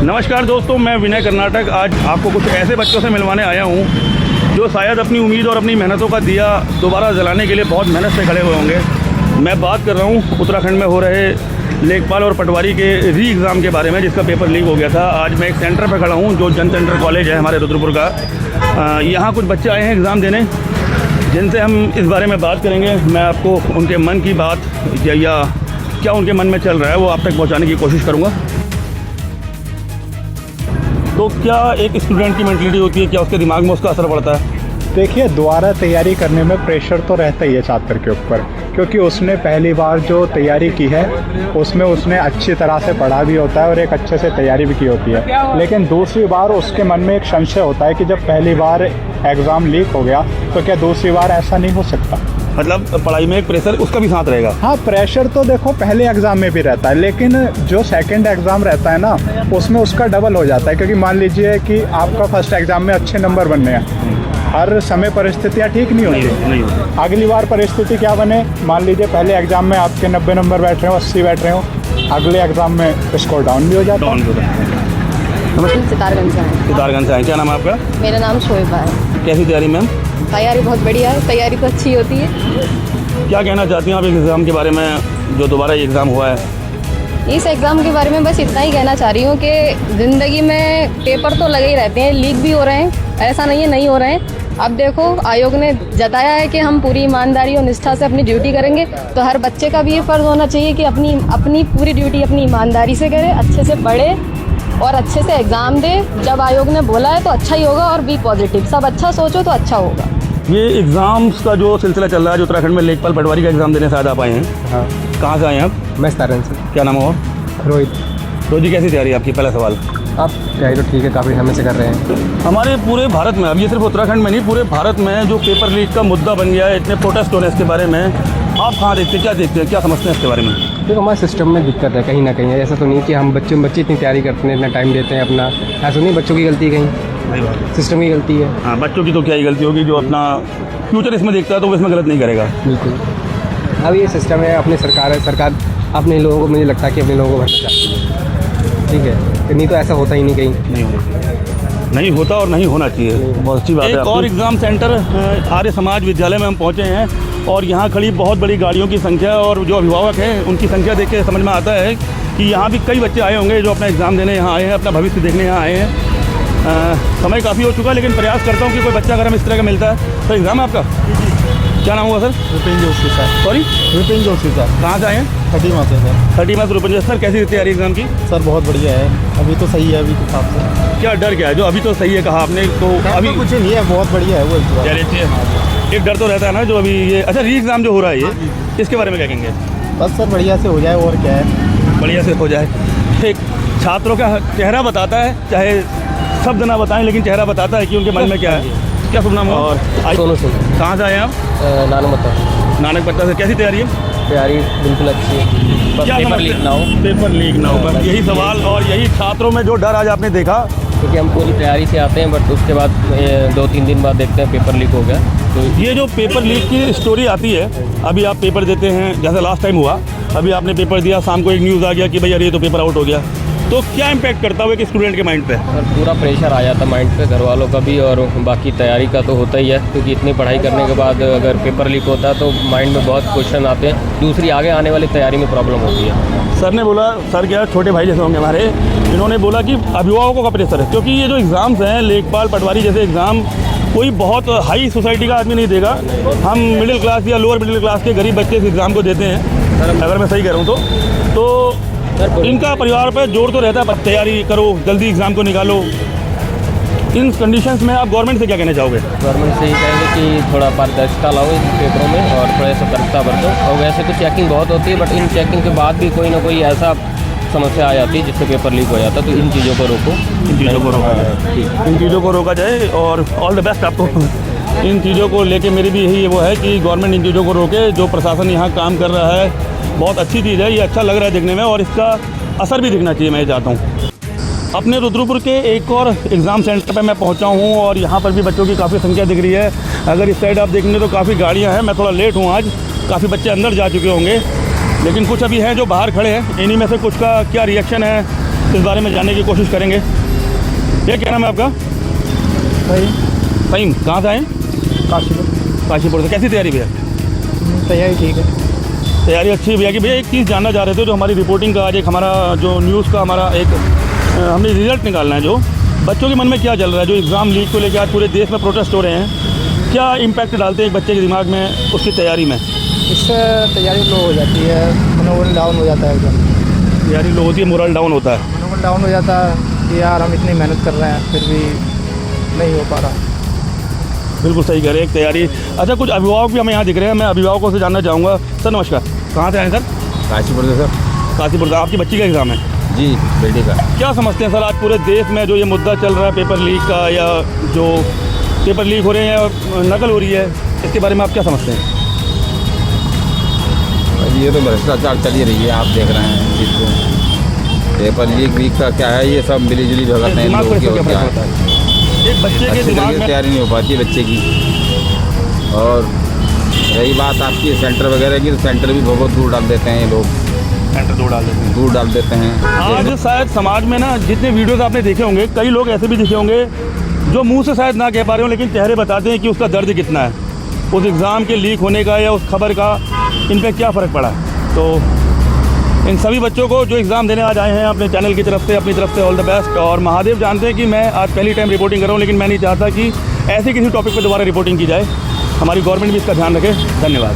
नमस्कार दोस्तों, मैं विनय कर्नाटक आज आपको कुछ ऐसे बच्चों से मिलवाने आया हूं जो शायद अपनी उम्मीद और अपनी मेहनतों का दिया दोबारा जलाने के लिए बहुत मेहनत से खड़े हुए होंगे। मैं बात कर रहा हूं उत्तराखंड में हो रहे लेखपाल और पटवारी के री एग्ज़ाम के बारे में, जिसका पेपर लीक हो गया था। आज मैं एक सेंटर पर खड़ा हूँ जो जन सेंटर कॉलेज है हमारे रुद्रपुर का। यहाँ कुछ बच्चे आए हैं एग्ज़ाम देने, जिनसे हम इस बारे में बात करेंगे। मैं आपको उनके मन की बात या क्या उनके मन में चल रहा है वो आप तक पहुँचाने की कोशिश करूँगा। तो क्या एक स्टूडेंट की मेंटलिटी होती है, क्या उसके दिमाग में उसका असर पड़ता है? देखिए, दोबारा तैयारी करने में प्रेशर तो रहता ही है छात्र के ऊपर, क्योंकि उसने पहली बार जो तैयारी की है उसमें उसने अच्छी तरह से पढ़ा भी होता है और एक अच्छे से तैयारी भी की होती है। लेकिन दूसरी बार उसके मन में एक संशय होता है कि जब पहली बार एग्ज़ाम लीक हो गया तो क्या दूसरी बार ऐसा नहीं हो सकता। मतलब पढ़ाई में एक प्रेशर उसका भी साथ रहेगा। हाँ, प्रेशर तो देखो पहले एग्ज़ाम में भी रहता है, लेकिन जो सेकंड एग्ज़ाम रहता है ना उसमें उसका डबल हो जाता है। क्योंकि मान लीजिए कि आपका फर्स्ट एग्ज़ाम में अच्छे नंबर बनने हैं, हर समय परिस्थितियाँ ठीक नहीं होती। अगली बार परिस्थिति क्या बने, मान लीजिए पहले एग्ज़ाम में आपके 90 नंबर बैठ रहे हो, 80 बैठ रहे हो, अगले एग्ज़ाम में स्कोर डाउन भी हो जाता है। सितारगंज से हैं। सितारगंज से हैं। क्या नाम है आपका? मेरा नाम शोएबा है। कैसी तैयारी मैम? तैयारी बहुत बढ़िया है, तैयारी तो अच्छी होती है। क्या कहना चाहती हैं आप इस एग्ज़ाम के बारे में जो दोबारा ये एग्ज़ाम हुआ है? इस एग्ज़ाम के बारे में बस इतना ही कहना चाह रही हूँ कि ज़िंदगी में पेपर तो लगे ही रहते हैं, लीक भी हो रहे हैं, ऐसा नहीं है नहीं हो रहे हैं। अब देखो, आयोग ने जताया है कि हम पूरी ईमानदारी और निष्ठा से अपनी ड्यूटी करेंगे, तो हर बच्चे का भी ये फ़र्ज़ होना चाहिए कि अपनी पूरी ड्यूटी अपनी ईमानदारी से करे, अच्छे से पढ़े और अच्छे से एग्ज़ाम दे। जब आयोग ने बोला है तो अच्छा ही होगा और बी पॉजिटिव, सब अच्छा सोचो तो अच्छा होगा। ये एग्ज़ाम्स का जो सिलसिला चल रहा है, जो उत्तराखंड में लेखपाल पटवारी का एग्ज़ाम देने शायद आप आए हैं। हाँ, कहाँ से आए हैं आप? मैं सितारगंज से। क्या नाम हो? रोहित। रोहित जी, कैसी तैयारी है आपकी? पहला सवाल। आप तैयारी तो ठीक है, काफ़ी समय से कर रहे हैं। हमारे पूरे भारत में, अब ये सिर्फ उत्तराखंड में नहीं, पूरे भारत में जो पेपर लीक का मुद्दा बन गया है, इतने प्रोटेस्ट हो रहे हैं इसके बारे में, आप कहाँ देखते हैं, क्या देखते हैं, क्या समझते हैं इसके बारे में? देखो, हमारे सिस्टम में दिक्कत है कहीं ना कहीं। ऐसा तो नहीं कि हम बच्चे इतनी तैयारी करते हैं, इतना टाइम देते हैं अपना, ऐसा नहीं बच्चों की गलती, कहीं सिस्टम की गलती है। हाँ, बच्चों की तो क्या ही गलती होगी, जो अपना फ्यूचर इसमें देखता है तो वो इसमें गलत नहीं करेगा। बिल्कुल। अब ये सिस्टम है, अपनी सरकार है, सरकार अपने लोगों को, मुझे लगता है कि अपने लोगों को भरना चाहती है। ठीक है, तो नहीं तो ऐसा होता ही नहीं, कहीं नहीं होता और नहीं होना चाहिए। बहुत अच्छी बात है। एक और एग्ज़ाम सेंटर आर्य समाज विद्यालय में हम पहुँचे हैं और यहाँ खड़ी बहुत बड़ी गाड़ियों की संख्या और जो अभिभावक हैं उनकी संख्या देख के समझ में आता है कि यहाँ भी कई बच्चे आए होंगे जो अपना एग्ज़ाम देने यहाँ आए हैं, अपना भविष्य देखने यहाँ आए हैं। समय काफ़ी हो चुका है, लेकिन प्रयास करता हूँ कि कोई बच्चा अगर हमें इस तरह का मिलता है। तो एग्ज़ाम है आपका? क्या नाम होगा sir? Vipin Joshi sir. Sorry, Vipin Joshi sir. कहाँ से आए हैं? 30 माह से सर। 30 माह से रुपये। सर, कैसी तैयारी एग्ज़ाम की? सर बहुत बढ़िया है, अभी तो सही है। अभी के हिसाब से क्या डर क्या है? जो अभी तो सही है कहा आपने, तो अभी कुछ नहीं है, बहुत बढ़िया है वो। एक डर तो रहता है ना जो अभी ये अच्छा री एग्ज़ाम जो हो रहा है ये, इसके बारे में क्या कहेंगे? बस सर बढ़िया से हो जाए, और क्या है, बढ़िया से हो जाए। एक छात्रों का चेहरा बताता है, चाहे शब्द ना बताएं लेकिन चेहरा बताता है कि उनके मन में क्या है। क्या शुभ नाम हो? और सोनू सिंह। कहाँ से आए हैं आप? नानक पत्ता से। कैसी तैयारी है? तैयारी बिल्कुल अच्छी है, क्या पेपर लीक ना हो। पेपर लीक ना हो, बस यही सवाल। और यही छात्रों में जो डर आज आपने देखा, क्योंकि हम पूरी तैयारी से आते हैं, बट उसके बाद 2-3 दिन बाद देखते हैं पेपर लीक हो गया। तो ये जो पेपर लीक की स्टोरी आती है, अभी आप पेपर देते हैं, जैसे लास्ट टाइम हुआ, अभी आपने पेपर दिया, शाम को एक न्यूज़ आ गया कि भाई यार ये तो पेपर आउट हो गया, तो क्या इम्पैक्ट करता हुआ कि स्टूडेंट के माइंड पे? और पूरा प्रेशर आ जाता माइंड पे, घर वालों का भी और बाकी तैयारी का तो होता ही है। क्योंकि इतनी पढ़ाई करने के बाद अगर पेपर लीक होता है तो माइंड में बहुत क्वेश्चन आते हैं, दूसरी आगे आने वाली तैयारी में प्रॉब्लम होती है। सर ने बोला, सर क्या छोटे भाई जैसे होंगे हमारे, इन्होंने बोला कि अभिभावकों का प्रेशर है, क्योंकि ये जो एग्ज़ाम्स हैं लेखपाल पटवारी जैसे एग्ज़ाम, कोई बहुत हाई सोसाइटी का आदमी नहीं देगा। हम मिडिल क्लास या लोअर मिडिल क्लास के गरीब बच्चे इस एग्ज़ाम को देते हैं, अगर मैं सही कह रहा हूँ तो इनका परिवार पर जोर तो रहता है, तैयारी करो, जल्दी एग्ज़ाम को निकालो। इन कंडीशंस में आप गवर्नमेंट से क्या कहना चाहोगे? गवर्नमेंट से ये कहेंगे कि थोड़ा पारदर्शिता लाओ इन पेपरों में और थोड़ा सतर्कता बरतो। और वैसे तो चेकिंग बहुत होती है, बट इन चेकिंग के बाद भी कोई ना कोई ऐसा समस्या आ जाती है जिससे पेपर लीक हो जाता है। तो इन चीज़ों को रोको, इन चीज़ों को रोका जाए। और ऑल द बेस्ट आपको। इन चीज़ों को लेके मेरी भी यही वो है कि गवर्नमेंट इन चीज़ों को रोके। जो प्रशासन यहाँ काम कर रहा है बहुत अच्छी चीज़ है, ये अच्छा लग रहा है देखने में, और इसका असर भी दिखना चाहिए, मैं चाहता हूँ। अपने रुद्रपुर के एक और एग्ज़ाम सेंटर पर मैं पहुँचा हूँ और यहाँ पर भी बच्चों की काफ़ी संख्या दिख रही है। अगर इस साइड आप देखेंगे तो काफ़ी गाड़ियाँ हैं। मैं थोड़ा लेट हूँ आज, काफ़ी बच्चे अंदर जा चुके होंगे, लेकिन कुछ अभी हैं जो बाहर खड़े हैं। इन्हीं में से कुछ का क्या रिएक्शन है इस बारे में जानने की कोशिश करेंगे। ये क्या नाम है आपका? फ़हीम। कहाँ से आए? काशीपुर से। कैसी तैयारी भैया? तैयारी ठीक है। तैयारी अच्छी है भैया। कि भैया एक चीज़ जानना चाह रहे थे, जो हमारी रिपोर्टिंग का आज एक हमारा जो न्यूज़ का हमारा एक हमने रिज़ल्ट निकालना है, जो बच्चों के मन में क्या चल रहा है, जो एग्ज़ाम लीक को लेकर आज पूरे देश में प्रोटेस्ट हो रहे हैं, क्या इम्पैक्ट डालते हैं एक बच्चे के दिमाग में उसकी तैयारी में? इससे तैयारी लो हो जाती है, मनोबल डाउन हो जाता है एकदम। तैयारी लो होती है, मोरल डाउन होता है। मनोबल डाउन हो जाता है कि यार हम इतनी मेहनत कर रहे हैं फिर भी नहीं हो पा रहा। बिल्कुल सही कह रहे हैं। एक तैयारी। अच्छा, कुछ अभिभावक भी हमें यहाँ दिख रहे हैं, मैं अभिभावकों से जानना चाहूँगा। सर नमस्कार, कहाँ से आए सर? काशीपुर से सर। काशीपुर से। आपकी बच्ची का एग्ज़ाम है? जी, बेटी का। क्या समझते हैं सर, आज पूरे देश में जो ये मुद्दा चल रहा है पेपर लीक का, या जो पेपर लीक हो रहे हैं और नकल हो रही है, इसके बारे में आप क्या समझते हैं? ये तो भ्रष्टाचार चल ही रही है, आप देख रहे हैं चीज़ को। पेपर लीक वीक का क्या है, ये सब मिली-जुली भगत हैं दिमाग लोगों पर की। इसका क्या और क्या फर्क पड़ता है, है? एक बच्चे के अच्छी दिमाग तरीके से में तैयारी नहीं हो पाती है बच्चे की। और रही बात आपकी सेंटर वगैरह की, तो सेंटर भी बहुत दूर डाल देते हैं ये लोग। सेंटर दूर डाल देते हैं। दूर डाल देते हैं। आज शायद समाज में ना जितने वीडियोस आपने देखे होंगे, कई लोग ऐसे भी दिखे होंगे जो मुंह से शायद ना कह पा रहे हो, लेकिन चेहरे बताते हैं कि उसका दर्द कितना है, उस एग्ज़ाम के लीक होने का या उस खबर का इन पर क्या फ़र्क पड़ा है। तो इन सभी बच्चों को जो एग्ज़ाम देने आज आए हैं, अपने चैनल की तरफ से, अपनी तरफ से ऑल द बेस्ट। और महादेव जानते हैं कि मैं आज पहली टाइम रिपोर्टिंग कर रहा हूँ, लेकिन मैं नहीं चाहता कि ऐसे किसी टॉपिक पर दोबारा रिपोर्टिंग की जाए। हमारी गवर्नमेंट भी इसका ध्यान रखे। धन्यवाद।